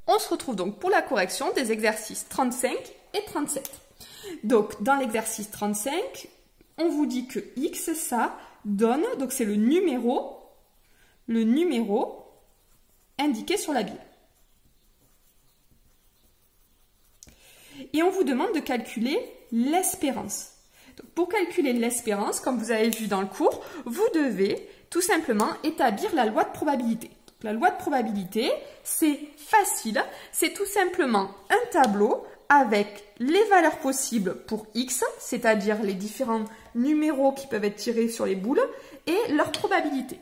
On se retrouve donc pour la correction des exercices 35 et 37. Donc, dans l'exercice 35, on vous dit que x, ça donne, donc c'est le numéro indiqué sur la bille. Et on vous demande de calculer l'espérance. Pour calculer l'espérance, comme vous avez vu dans le cours, vous devez tout simplement établir la loi de probabilité. Donc, la loi de probabilité, c'est facile, c'est tout simplement un tableau avec les valeurs possibles pour x, c'est-à-dire les différents numéros qui peuvent être tirés sur les boules, et leur probabilité.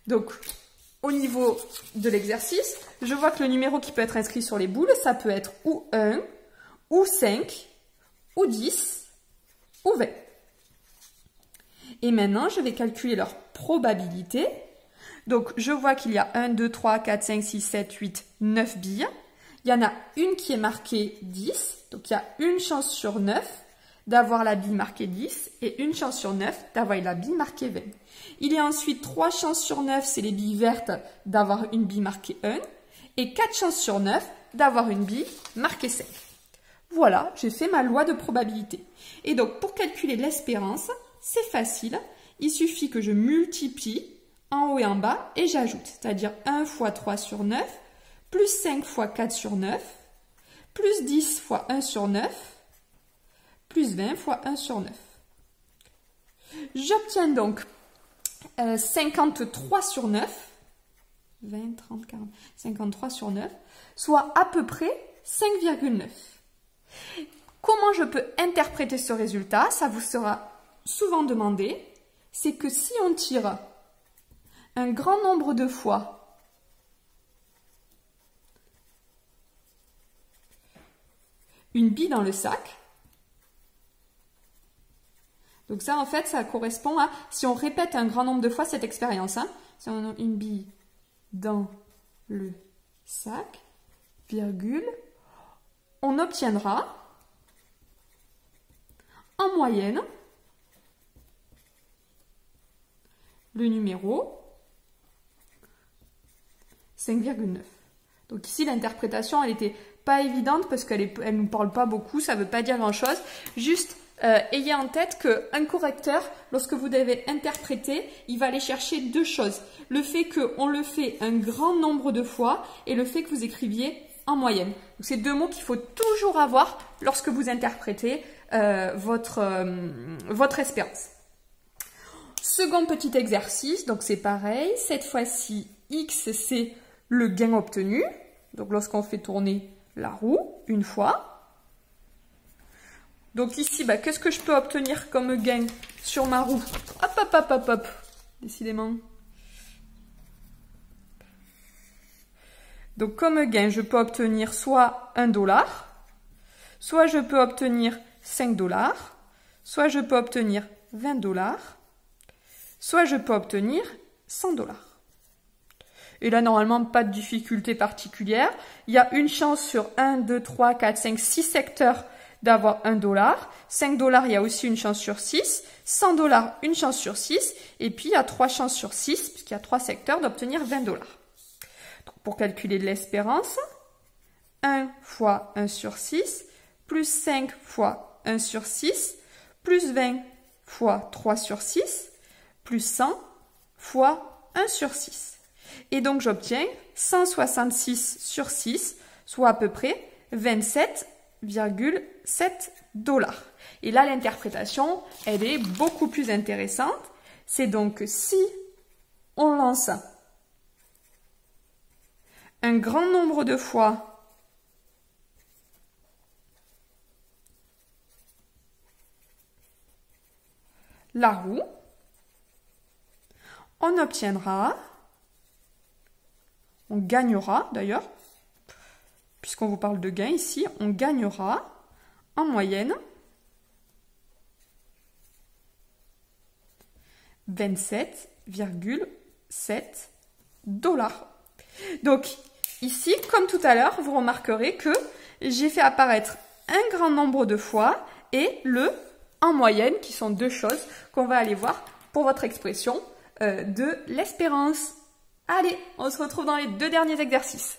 Donc, au niveau de l'exercice, je vois que le numéro qui peut être inscrit sur les boules, ça peut être ou 1, ou 5, ou 10, ou 20. Et maintenant, je vais calculer leur probabilité. Donc, je vois qu'il y a 1, 2, 3, 4, 5, 6, 7, 8, 9 billes. Il y en a une qui est marquée 10. Donc, il y a une chance sur 9 d'avoir la bille marquée 10 et une chance sur 9 d'avoir la bille marquée 20. Il y a ensuite 3 chances sur 9, c'est les billes vertes, d'avoir une bille marquée 1. Et 4 chances sur 9 d'avoir une bille marquée 5. Voilà, j'ai fait ma loi de probabilité. Et donc, pour calculer l'espérance, c'est facile. Il suffit que je multiplie en haut et en bas et j'ajoute. C'est-à-dire 1 fois 3 sur 9, plus 5 fois 4 sur 9, plus 10 fois 1 sur 9, plus 20 fois 1 sur 9. J'obtiens donc 53 sur 9, 20, 30, 40, 53 sur 9, soit à peu près 5,9. Comment je peux interpréter ce résultat? Ça vous sera souvent demandé. C'est que si on tire un grand nombre de fois une bille dans le sac, donc ça en fait ça correspond à, si on répète un grand nombre de fois cette expérience, hein, si on a une bille dans le sac, virgule, on obtiendra en moyenne le numéro 5,9. Donc ici l'interprétation elle n'était pas évidente parce qu'elle ne nous parle pas beaucoup, ça ne veut pas dire grand chose. Juste ayez en tête qu'un correcteur, lorsque vous devez interpréter, il va aller chercher deux choses. Le fait qu'on le fait un grand nombre de fois et le fait que vous écriviez en moyenne. C'est deux mots qu'il faut toujours avoir lorsque vous interprétez votre espérance. Second petit exercice, donc c'est pareil. Cette fois-ci, x c'est le gain obtenu. Donc lorsqu'on fait tourner la roue une fois. Donc ici, qu'est-ce que je peux obtenir comme gain sur ma roue? Hop, hop, hop, hop, hop. Décidément. Donc comme gain, je peux obtenir soit $1, soit je peux obtenir $5, soit je peux obtenir $20, soit je peux obtenir $100. Et là, normalement, pas de difficulté particulière. Il y a une chance sur 1, 2, 3, 4, 5, 6 secteurs d'avoir $1. $5, il y a aussi une chance sur 6. $100, une chance sur 6. Et puis, il y a 3 chances sur 6, puisqu'il y a 3 secteurs, d'obtenir $20. Donc, pour calculer l'espérance, 1 fois 1 sur 6, plus 5 fois 1 sur 6, plus 20 fois 3 sur 6, plus 100 fois 1 sur 6. Et donc, j'obtiens 166 sur 6, soit à peu près 27,7 $. Et là, l'interprétation, elle est beaucoup plus intéressante. C'est donc si on lance un grand nombre de fois la roue, on obtiendra, on gagnera d'ailleurs, puisqu'on vous parle de gain ici, on gagnera en moyenne 27,7 $. Donc ici, comme tout à l'heure, vous remarquerez que j'ai fait apparaître un grand nombre de fois et le en moyenne, qui sont deux choses qu'on va aller voir pour votre expression de l'espérance. Allez, on se retrouve dans les deux derniers exercices.